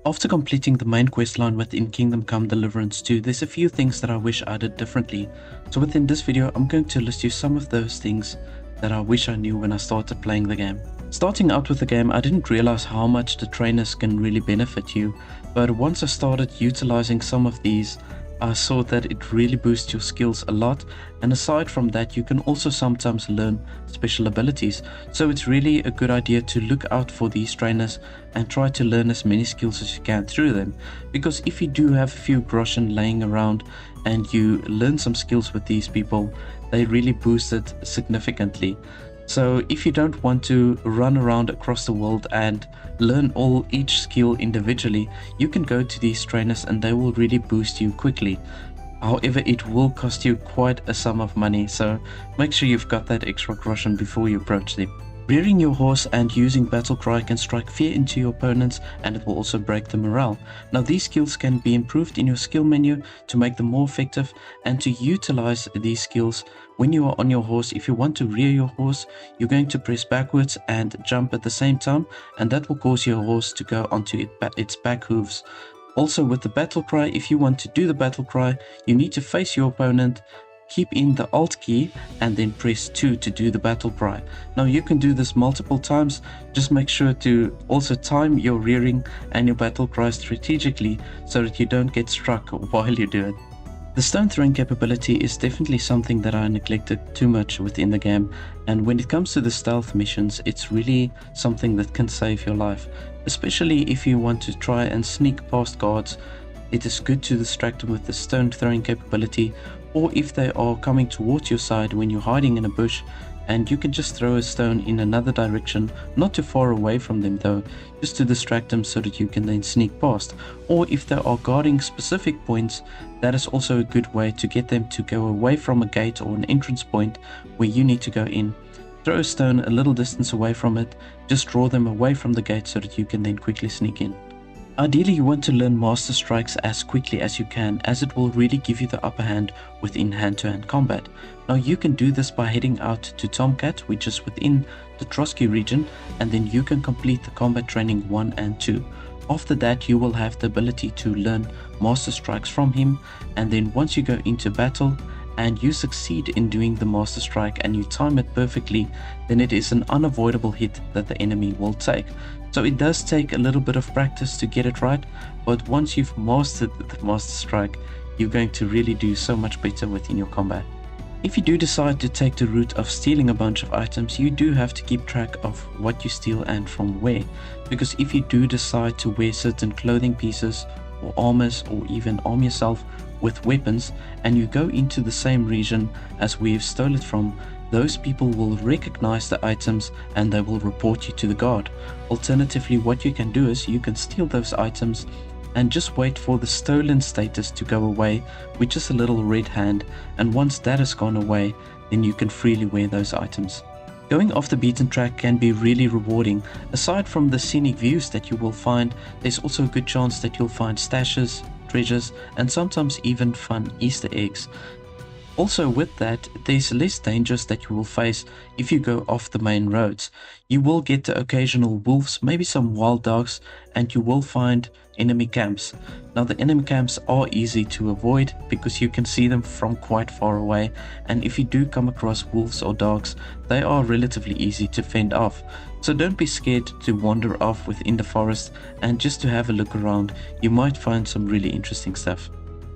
After completing the main questline within Kingdom Come Deliverance 2, there's a few things that I wish I did differently. So within this video, I'm going to list you some of those things that I wish I knew when I started playing the game. Starting out with the game, I didn't realize how much the trainers can really benefit you, but once I started utilizing some of these, I saw that it really boosts your skills a lot, and aside from that, you can also sometimes learn special abilities. So it's really a good idea to look out for these trainers and try to learn as many skills as you can through them, because if you do have a few groschen laying around and you learn some skills with these people, they really boost it significantly. So if you don't want to run around across the world and learn each skill individually, you can go to these trainers and they will really boost you quickly. However, it will cost you quite a sum of money, so make sure you've got that extra groschen before you approach them. Rearing your horse and using battle cry can strike fear into your opponents, and it will also break the morale. Now these skills can be improved in your skill menu to make them more effective, and to utilize these skills when you are on your horse. If you want to rear your horse, you're going to press backwards and jump at the same time, and that will cause your horse to go onto its back hooves. Also with the battle cry, if you want to do the battle cry, you need to face your opponent, keep in the Alt key, and then press 2 to do the battle cry. Now you can do this multiple times, just make sure to also time your rearing and your battle cry strategically so that you don't get struck while you do it. The stone throwing capability is definitely something that I neglected too much within the game, and when it comes to the stealth missions, it's really something that can save your life, especially if you want to try and sneak past guards. It is good to distract them with the stone throwing capability, or if they are coming towards your side when you're hiding in a bush, and you can just throw a stone in another direction, not too far away from them though, just to distract them so that you can then sneak past. Or if they are guarding specific points, that is also a good way to get them to go away from a gate or an entrance point where you need to go in. Throw a stone a little distance away from it, just draw them away from the gate so that you can then quickly sneak in. Ideally, you want to learn Master Strikes as quickly as you can, as it will really give you the upper hand within hand-to-hand combat. Now you can do this by heading out to Tomcat, which is within the Trotsky region, and then you can complete the combat training 1 and 2. After that, you will have the ability to learn Master Strikes from him, and then once you go into battle and you succeed in doing the Master Strike and you time it perfectly, then it is an unavoidable hit that the enemy will take. So it does take a little bit of practice to get it right, but once you've mastered the Master Strike, you're going to really do so much better within your combat. If you do decide to take the route of stealing a bunch of items, you do have to keep track of what you steal and from where, because if you do decide to wear certain clothing pieces or armors, or even arm yourself with weapons, and you go into the same region as where you've stolen it from, those people will recognize the items and they will report you to the guard. Alternatively, what you can do is you can steal those items and just wait for the stolen status to go away, which is a little red hand, and once that has gone away, then you can freely wear those items. Going off the beaten track can be really rewarding. Aside from the scenic views that you will find, there's also a good chance that you'll find stashes, treasures, and sometimes even fun Easter eggs. Also with that, there's less dangers that you will face if you go off the main roads. You will get the occasional wolves, maybe some wild dogs, and you will find enemy camps. Now the enemy camps are easy to avoid because you can see them from quite far away, and if you do come across wolves or dogs, they are relatively easy to fend off. So don't be scared to wander off within the forest, and just to have a look around, you might find some really interesting stuff.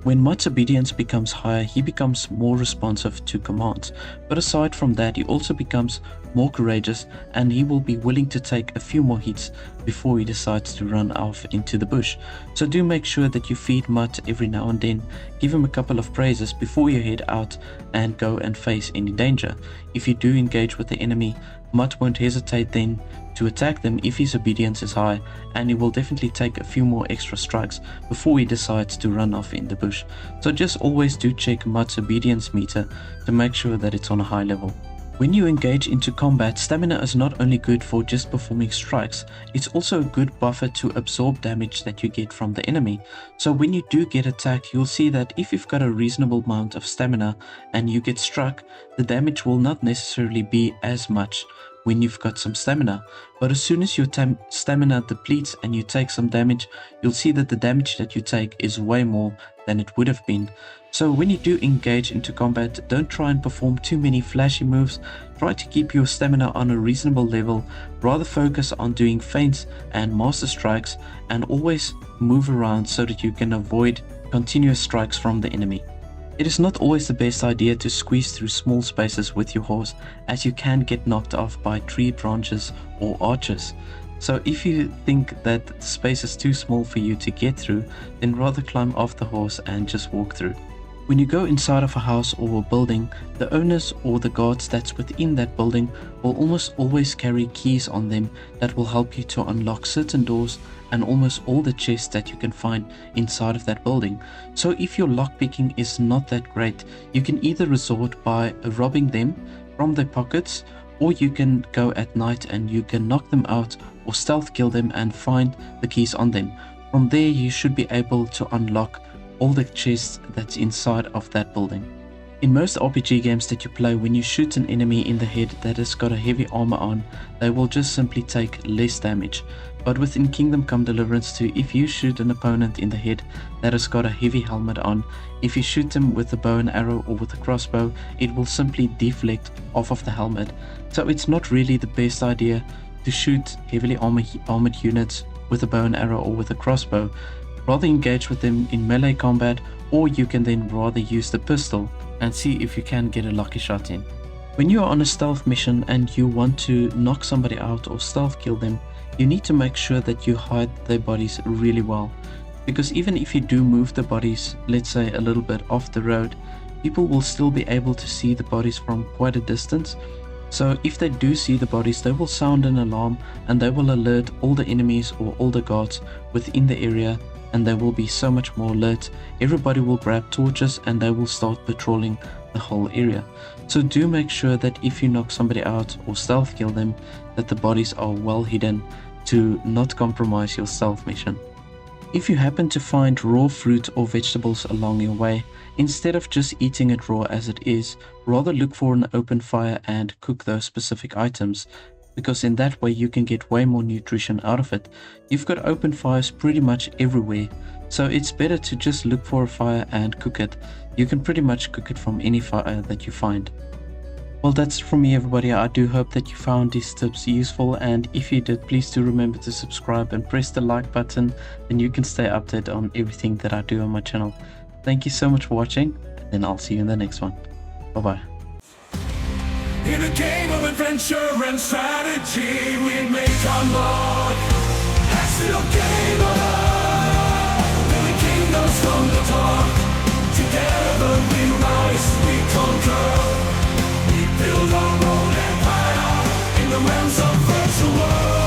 When Mutt's obedience becomes higher, he becomes more responsive to commands, but aside from that, he also becomes more courageous, and he will be willing to take a few more hits before he decides to run off into the bush. So do make sure that you feed Mutt every now and then, give him a couple of praises before you head out and go and face any danger. If you do engage with the enemy, Mutt won't hesitate then to attack them if his obedience is high, and he will definitely take a few more extra strikes before he decides to run off in the bush. So just always do check Mutt's obedience meter to make sure that it's on a high level. When you engage into combat, stamina is not only good for just performing strikes, it's also a good buffer to absorb damage that you get from the enemy. So when you do get attacked, you'll see that if you've got a reasonable amount of stamina and you get struck, the damage will not necessarily be as much. when you've got some stamina. But as soon as your stamina depletes and you take some damage, you'll see that the damage that you take is way more than it would have been. So when you do engage into combat, don't try and perform too many flashy moves. Try to keep your stamina on a reasonable level. Rather focus on doing feints and master strikes, and always move around so that you can avoid continuous strikes from the enemy. It is not always the best idea to squeeze through small spaces with your horse, as you can get knocked off by tree branches or archers. So if you think that the space is too small for you to get through, then rather climb off the horse and just walk through. When you go inside of a house or a building, the owners or the guards that's within that building will almost always carry keys on them that will help you to unlock certain doors and almost all the chests that you can find inside of that building. So if your lockpicking is not that great, you can either resort by robbing them from their pockets, or you can go at night and you can knock them out or stealth kill them and find the keys on them. From there you should be able to unlock all the chests that's inside of that building. In most RPG games that you play, when you shoot an enemy in the head that has got a heavy armor on, they will just simply take less damage. But within Kingdom Come Deliverance 2, if you shoot an opponent in the head that has got a heavy helmet on, if you shoot them with a bow and arrow or with a crossbow, it will simply deflect off of the helmet. So it's not really the best idea to shoot heavily armored units with a bow and arrow or with a crossbow. Rather engage with them in melee combat, or you can then rather use the pistol and see if you can get a lucky shot in. When you are on a stealth mission and you want to knock somebody out or stealth kill them, you need to make sure that you hide their bodies really well, because even if you do move the bodies, let's say a little bit off the road, people will still be able to see the bodies from quite a distance. So if they do see the bodies, they will sound an alarm and they will alert all the enemies or all the guards within the area, and they will be so much more alert. Everybody will grab torches and they will start patrolling the whole area. So do make sure that if you knock somebody out or stealth kill them, that the bodies are well hidden to not compromise your stealth mission. If you happen to find raw fruit or vegetables along your way, instead of just eating it raw as it is, rather look for an open fire and cook those specific items, because in that way you can get way more nutrition out of it. You've got open fires pretty much everywhere, so it's better to just look for a fire and cook it. You can pretty much cook it from any fire that you find. Well, that's from me, everybody. I do hope that you found these tips useful, and if you did, please do remember to subscribe and press the like button, and you can stay updated on everything that I do on my channel. Thank you so much for watching, and I'll see you in the next one. Bye bye. In a game of adventure and strategy, we make our mark. Still gamer, building kingdoms from the dark. Together we rise, we conquer. We build our own empire in the realms of virtual world.